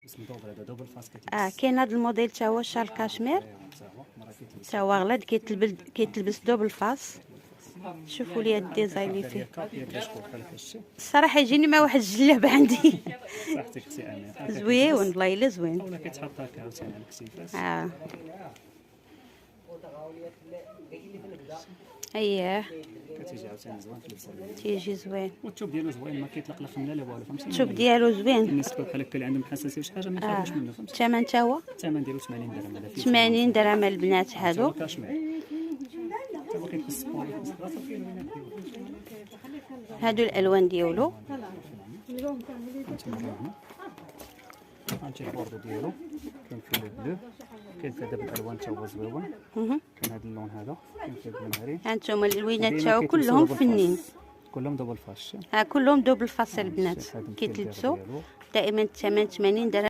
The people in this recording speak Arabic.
اسمه دوبل، هذا دوبل فاس كيتلبس. كاين هذا الموديل تا هو شال كاشمير، تا هو غلاد كيتلبس دوبل فاس. شوفوا لي الديزاين اللي فيه، الصراحه يجيني مع واحد الجلاب عندي. صحتك اختي امين. زوين والله الا زوين. ولا كيتحط هكا عاوتاني على الكتيفات. اييه كتيجي عاوتاني زوين في اللبسه. تيجي زوين، والثوب ديالو زوين، ما كيطلقلق لا لا والو، فهمتي. الثوب ديالو زوين. بالنسبه بحال هكا اللي عندهم حساسيه وشي حاجه ما يخافوش منه، فهمتي. الثمن تا هو الثمن ديالو 80 درهم. هذا فيه 80 درهم البنات هادو. كاشمير. هو كيلبس سبور. هادو الالوان ديالو. هانتي البوردو ديالو كاين فيه البلو، كاين فيه دابا الالوان تا هو زويون. كاين هذا اللون هذا، كاين فيه البلماري. هانتوما الالوينات تا هو كلهم فنين، كلهم دوبل فاش. كلهم دوبل فاس البنات كيتلبسوا. دائما الثمن 80 درهم.